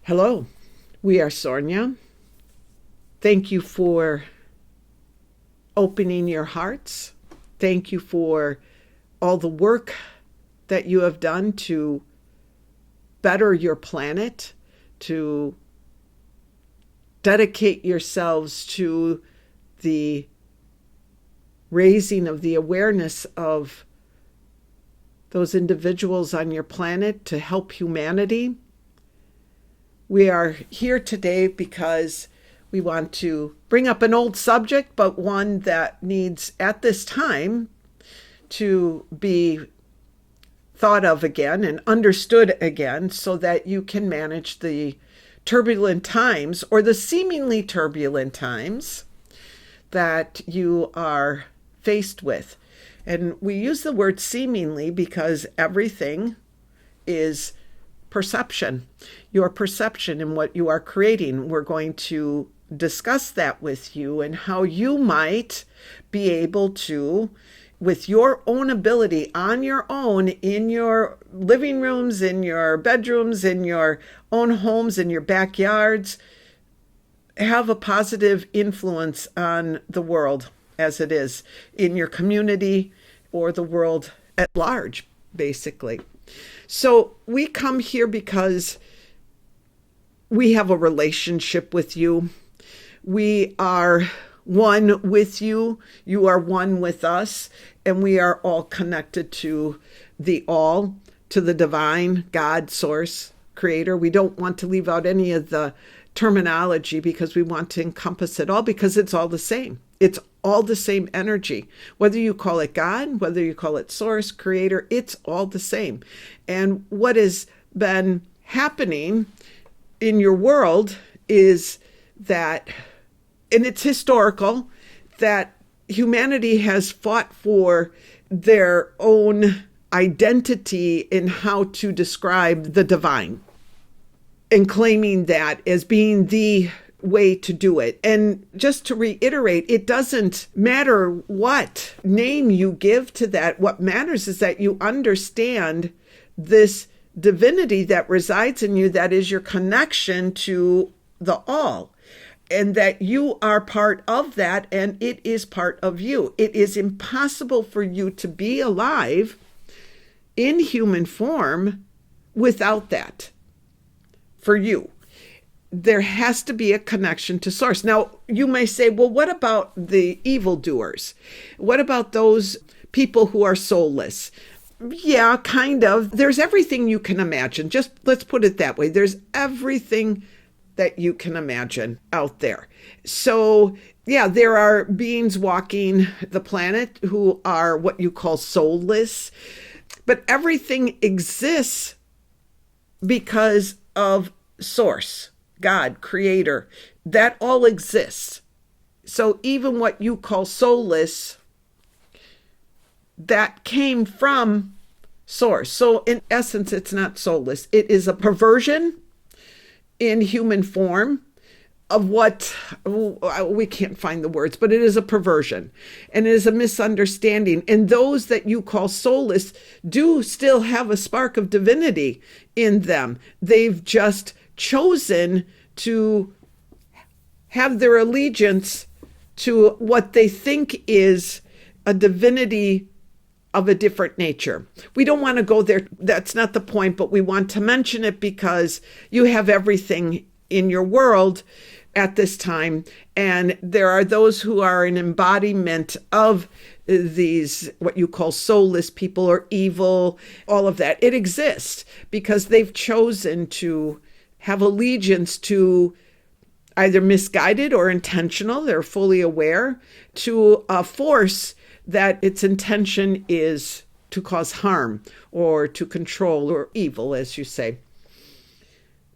Hello, we are Sornia. Thank you for opening your hearts. Thank you for all the work that you have done to better your planet, to dedicate yourselves to the raising of the awareness of those individuals on your planet to help humanity. We are here today because we want to bring up an old subject, but one that needs at this time to be thought of again and understood again so that you can manage the turbulent times or the seemingly turbulent times that you are faced with. And we use the word seemingly because everything is perception, your perception and what you are creating. We're going to discuss that with you and how you might be able to, with your own ability on your own, in your living rooms, in your bedrooms, in your own homes, in your backyards, have a positive influence on the world as it is, in your community or the world at large, basically. So we come here because we have a relationship with you. We are one with you. You are one with us. And we are all connected to the all, to the divine, God, source, creator. We don't want to leave out any of the terminology because we want to encompass it all because it's all the same. It's all the same energy. Whether you call it God, whether you call it source, creator, it's all the same. And what has been happening in your world is that, and it's historical, that humanity has fought for their own identity in how to describe the divine and claiming that as being the way to do it. And just to reiterate, it doesn't matter what name you give to that. What matters is that you understand this divinity that resides in you, that is your connection to the all, and that you are part of that, and it is part of you. It is impossible for you to be alive in human form without that. For you, there has to be a connection to source. Now, you may say, well, what about the evildoers? What about those people who are soulless? Yeah, kind of. There's everything you can imagine. Just let's put it that way. There's everything that you can imagine out there. So, yeah, there are beings walking the planet who are what you call soulless, but everything exists because of source, God, creator. That all exists. So even what you call soulless, that came from source. So in essence, it's not soulless. It is a perversion in human form of what, we can't find the words, but it is a perversion and it is a misunderstanding. And those that you call soulless do still have a spark of divinity in them. They've just chosen to have their allegiance to what they think is a divinity of a different nature. We don't want to go there. That's not the point, but we want to mention it because you have everything in your world at this time. And there are those who are an embodiment of these, what you call soulless people or evil, all of that. It exists because they've chosen to have allegiance to either misguided or intentional, they're fully aware, to a force that its intention is to cause harm or to control or evil, as you say.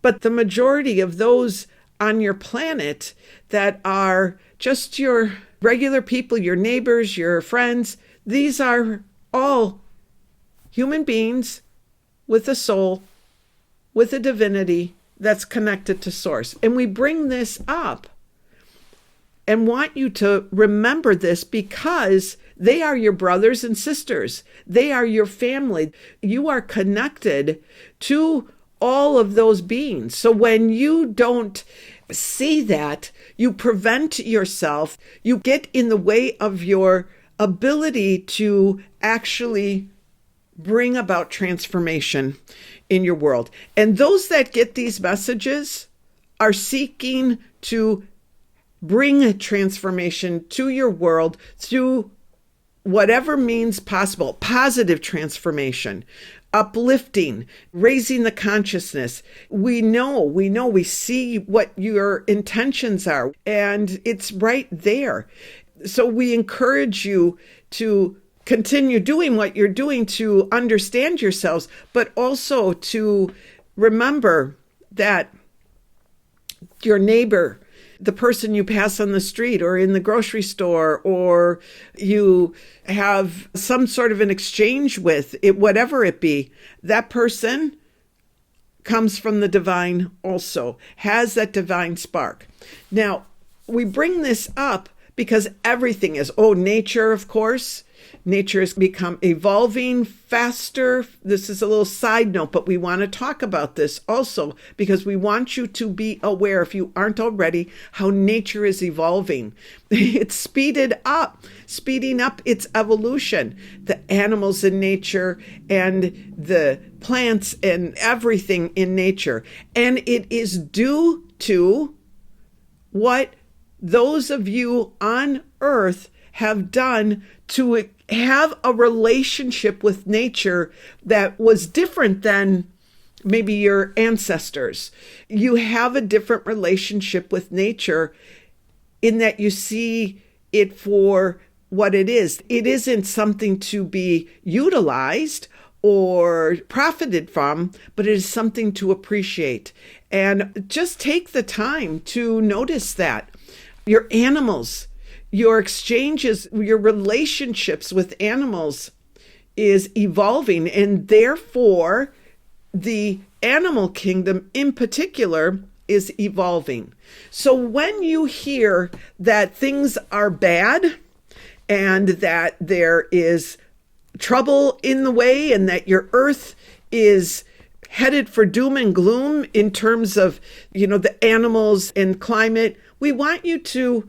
But the majority of those on your planet that are just your regular people, your neighbors, your friends, these are all human beings with a soul, with a divinity that's connected to source. And we bring this up and want you to remember this because they are your brothers and sisters. They are your family. You are connected to all of those beings. So when you don't see that, you prevent yourself, you get in the way of your ability to actually bring about transformation in your world. And those that get these messages are seeking to bring a transformation to your world through whatever means possible. Positive transformation, uplifting, raising the consciousness. We see what your intentions are, and it's right there. So we encourage you to continue doing what you're doing to understand yourselves, but also to remember that your neighbor, the person you pass on the street or in the grocery store, or you have some sort of an exchange with, it, whatever it be, that person comes from the divine also, has that divine spark. Now, we bring this up because everything is, nature, of course. Nature has become evolving faster. This is a little side note, but we want to talk about this also because we want you to be aware, if you aren't already, how nature is evolving. It's speeding up its evolution. The animals in nature and the plants and everything in nature. And it is due to what those of you on earth have done to have a relationship with nature that was different than maybe your ancestors. You have a different relationship with nature in that you see it for what it is. It isn't something to be utilized or profited from, but it is something to appreciate. And just take the time to notice that. Your animals, your exchanges, your relationships with animals is evolving, and therefore the animal kingdom in particular is evolving. So when you hear that things are bad and that there is trouble in the way and that your earth is headed for doom and gloom in terms of, the animals and climate, we want you to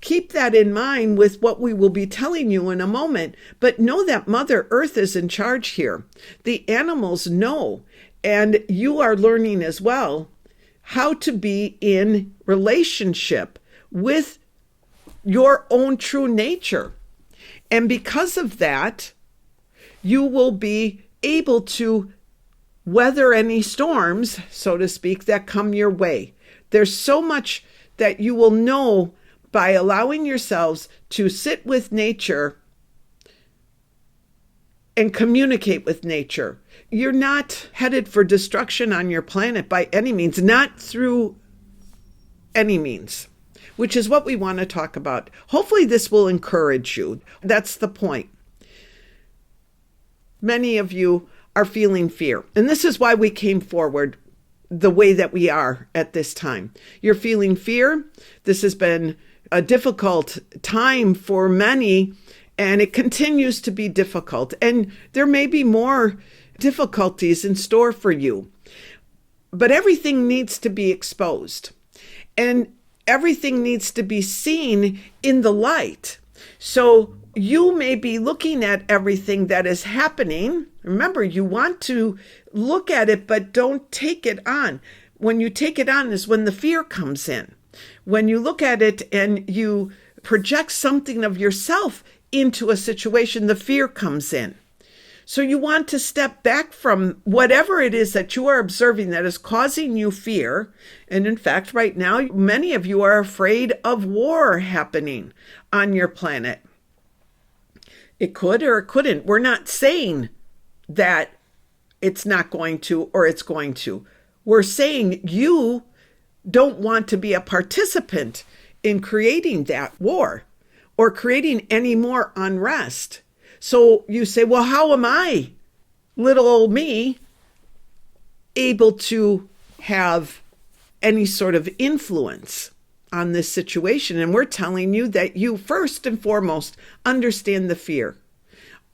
keep that in mind with what we will be telling you in a moment, but know that Mother Earth is in charge here. The animals know, and you are learning as well how to be in relationship with your own true nature. And because of that, you will be able to weather any storms, so to speak, that come your way. There's so much that you will know by allowing yourselves to sit with nature and communicate with nature. You're not headed for destruction on your planet by any means, not through any means, which is what we want to talk about. Hopefully this will encourage you. That's the point. Many of you are feeling fear, and this is why we came forward the way that we are at this time. You're feeling fear. This has been a difficult time for many, and it continues to be difficult. And there may be more difficulties in store for you, but everything needs to be exposed, and everything needs to be seen in the light. So you may be looking at everything that is happening. Remember, you want to look at it, but don't take it on. When you take it on is when the fear comes in. When you look at it and you project something of yourself into a situation, the fear comes in. So you want to step back from whatever it is that you are observing that is causing you fear. And in fact, right now, many of you are afraid of war happening on your planet. It could or it couldn't. We're not saying that it's not going to or it's going to. We're saying you don't want to be a participant in creating that war or creating any more unrest. So you say, well, how am I, little old me, able to have any sort of influence on this situation? And we're telling you that you first and foremost understand the fear.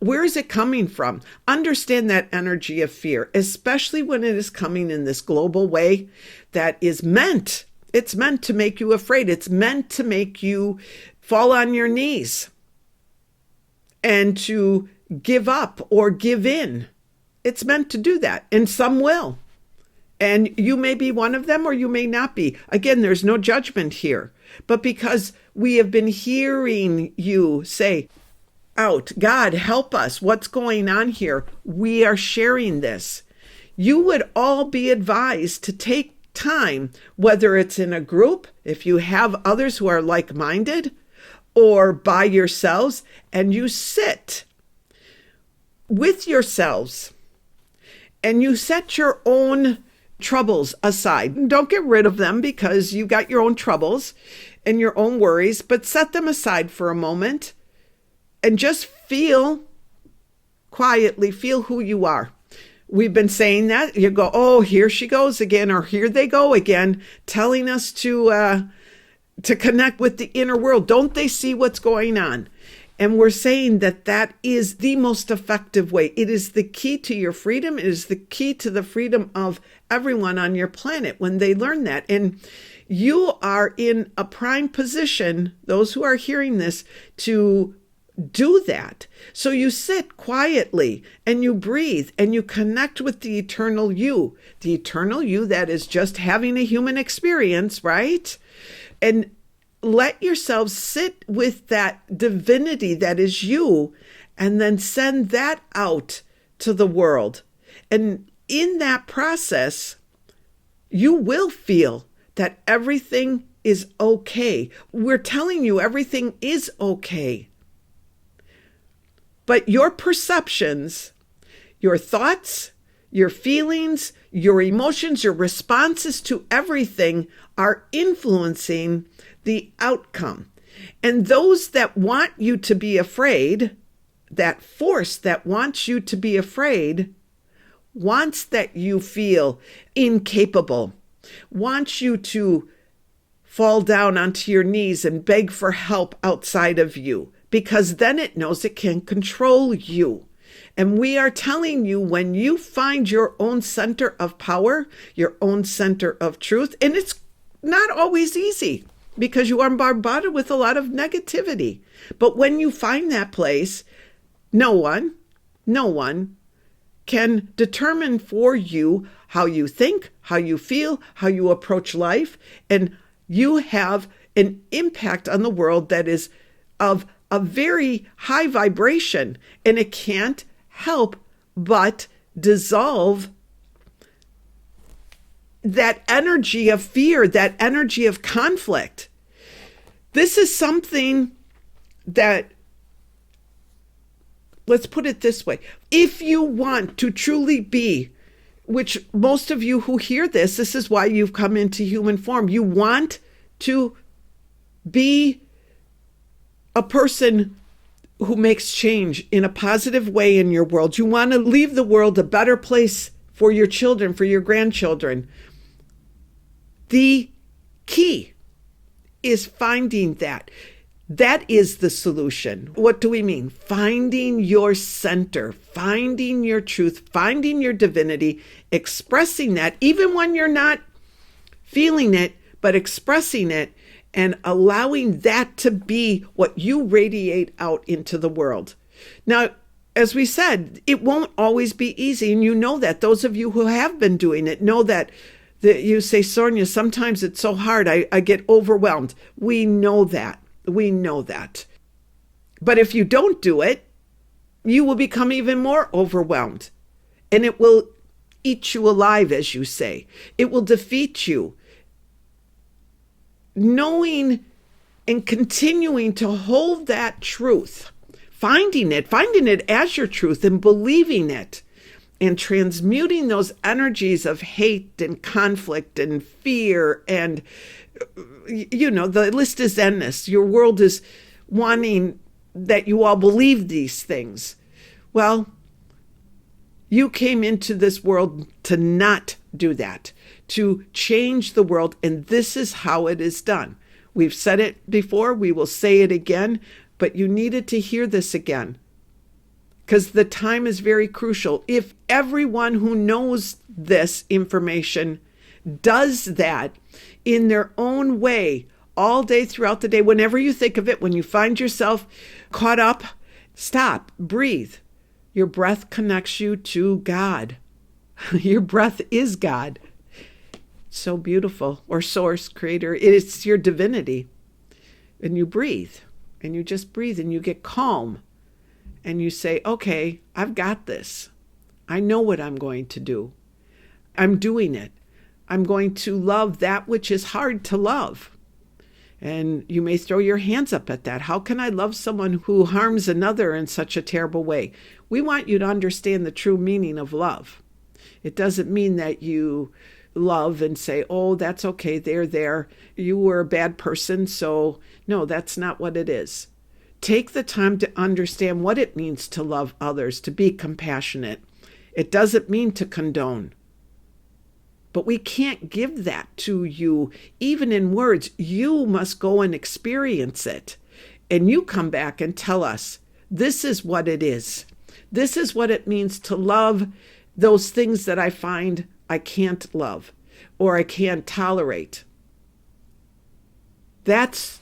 Where is it coming from? Understand that energy of fear, especially when it is coming in this global way that is it's meant to make you afraid. It's meant to make you fall on your knees and to give up or give in. It's meant to do that, and some will. And you may be one of them or you may not be. Again, there's no judgment here. But because we have been hearing you say, out, God, help us. What's going on here? We are sharing this. You would all be advised to take time, whether it's in a group, if you have others who are like-minded, or by yourselves, and you sit with yourselves and you set your own troubles aside. Don't get rid of them because you got your own troubles and your own worries, but set them aside for a moment and just quietly feel who you are. We've been saying that. You go, oh, here she goes again, or here they go again, telling us to connect with the inner world. Don't they see what's going on? And we're saying that is the most effective way. It is the key to your freedom. It is the key to the freedom of everyone on your planet when they learn that. And you are in a prime position, those who are hearing this, to do that. So you sit quietly and you breathe and you connect with the eternal you that is just having a human experience, right? And let yourself sit with that divinity that is you, and then send that out to the world. And in that process, you will feel that everything is okay. We're telling you everything is okay. But your perceptions, your thoughts, your feelings, your emotions, your responses to everything are influencing the outcome. And those that want you to be afraid, that force that wants you to be afraid, wants that you feel incapable, wants you to fall down onto your knees and beg for help outside of you, because then it knows it can control you. And we are telling you, when you find your own center of power, your own center of truth, and it's not always easy because you are bombarded with a lot of negativity. But when you find that place, no one can determine for you how you think, how you feel, how you approach life. And you have an impact on the world that is of a very high vibration, and it can't help but dissolve that energy of fear, that energy of conflict. This is something that, let's put it this way. If you want to truly be, which most of you who hear this is why you've come into human form. You want to be a person who makes change in a positive way in your world. You want to leave the world a better place for your children, for your grandchildren. The key is finding that. That is the solution. What do we mean? Finding your center, finding your truth, finding your divinity, expressing that, even when you're not feeling it, but expressing it, and allowing that to be what you radiate out into the world. Now, as we said, it won't always be easy, and you know that. Those of you who have been doing it know that you say, Sornia, sometimes it's so hard, I get overwhelmed. We know that. We know that. But if you don't do it, you will become even more overwhelmed, and it will eat you alive, as you say. It will defeat you. Knowing and continuing to hold that truth, finding it as your truth and believing it, and transmuting those energies of hate and conflict and fear, and the list is endless. Your world is wanting that you all believe these things. Well, you came into this world to not do that, to change the world, and this is how it is done. We've said it before, we will say it again, but you needed to hear this again. because the time is very crucial. If everyone who knows this information does that in their own way all day throughout the day, whenever you think of it, when you find yourself caught up, stop, breathe. Your breath connects you to God. Your breath is God. So beautiful. Or source, creator. It's your divinity. And you breathe. And you just breathe and you get calm. And you say, okay, I've got this. I know what I'm going to do. I'm doing it. I'm going to love that which is hard to love. And you may throw your hands up at that. How can I love someone who harms another in such a terrible way? We want you to understand the true meaning of love. It doesn't mean that you love and say, oh, that's okay, they're there. You were a bad person, so no, that's not what it is. Take the time to understand what it means to love others, to be compassionate. It doesn't mean to condone. But we can't give that to you, even in words. You must go and experience it. And you come back and tell us, this is what it is. This is what it means to love those things that I find I can't love or I can't tolerate. That's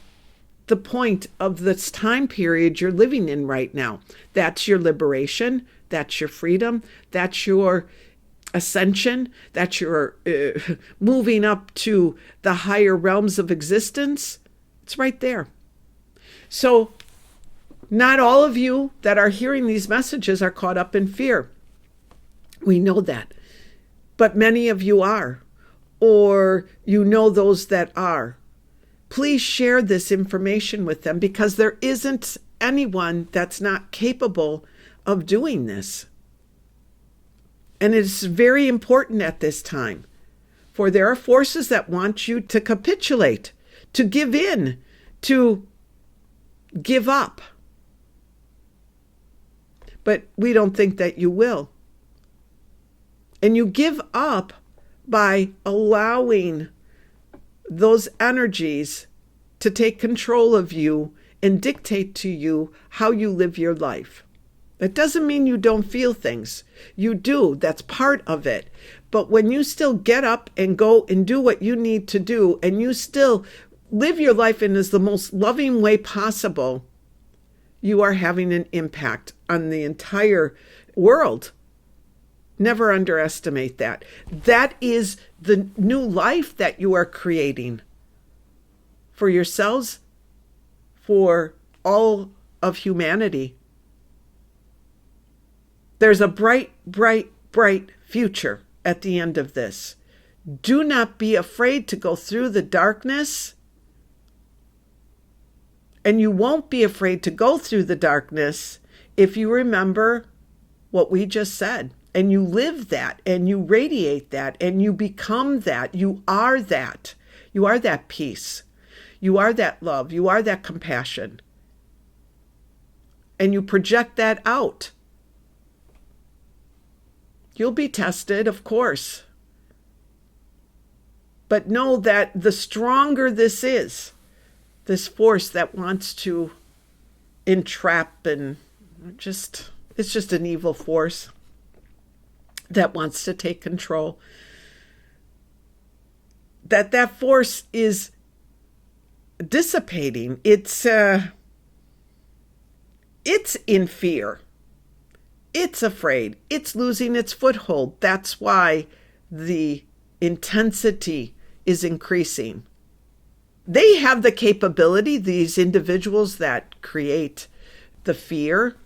the point of this time period you're living in right now. That's your liberation. That's your freedom. That's your ascension. That's your moving up to the higher realms of existence. It's right there. So not all of you that are hearing these messages are caught up in fear. We know that. But many of you are, or you know those that are. Please share this information with them, because there isn't anyone that's not capable of doing this. And it's very important at this time, for there are forces that want you to capitulate, to give in, to give up. But we don't think that you will. And you give up by allowing those energies to take control of you and dictate to you how you live your life. That doesn't mean you don't feel things. You do. That's part of it. But when you still get up and go and do what you need to do, and you still live your life in the most loving way possible, you are having an impact on the entire world. Never underestimate that. That is the new life that you are creating for yourselves, for all of humanity. There's a bright, bright, bright future at the end of this. Do not be afraid to go through the darkness. And you won't be afraid to go through the darkness if you remember what we just said. And you live that, and you radiate that, and you become that. You are that. You are that peace. You are that love. You are that compassion. And you project that out. You'll be tested, of course. But know that the stronger this is, this force that wants to entrap and it's just an evil force that wants to take control, that force is dissipating. It's in fear. It's afraid. It's losing its foothold. That's why the intensity is increasing. They have the capability, these individuals that create the fear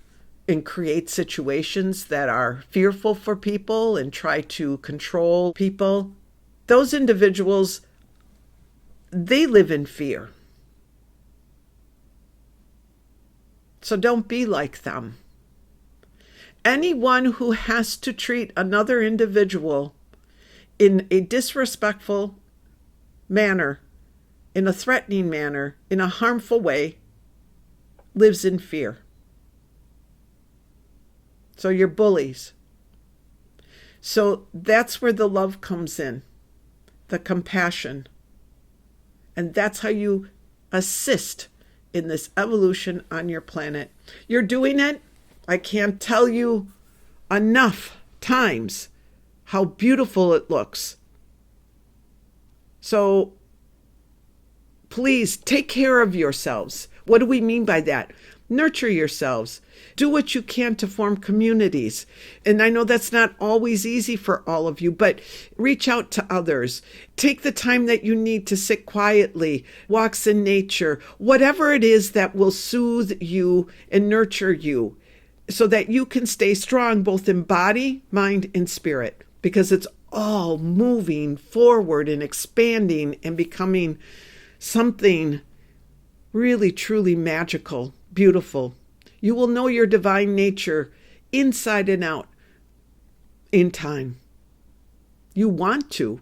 and create situations that are fearful for people and try to control people. Those individuals, they live in fear. So don't be like them. Anyone who has to treat another individual in a disrespectful manner, in a threatening manner, in a harmful way, lives in fear. So you're bullies. So that's where the love comes in, the compassion. And that's how you assist in this evolution on your planet. You're doing it I can't tell you enough times how beautiful it looks. So please take care of yourselves. What do we mean by that? Nurture yourselves. Do what you can to form communities. And I know that's not always easy for all of you, but reach out to others. Take the time that you need to sit quietly, walks in nature, whatever it is that will soothe you and nurture you so that you can stay strong both in body, mind, and spirit, because it's all moving forward and expanding and becoming something really, truly magical, beautiful. You will know your divine nature inside and out in time. You want to,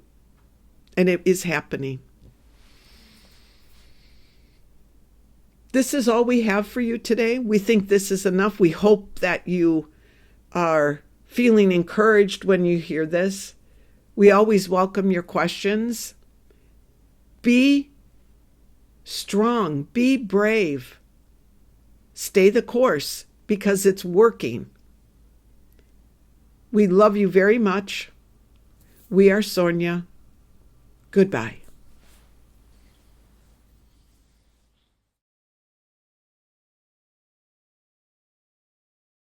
and it is happening. This is all we have for you today. We think this is enough. We hope that you are feeling encouraged when you hear this. We always welcome your questions. Be strong, be brave. Stay the course because it's working. We love you very much. We are Sornia. Goodbye.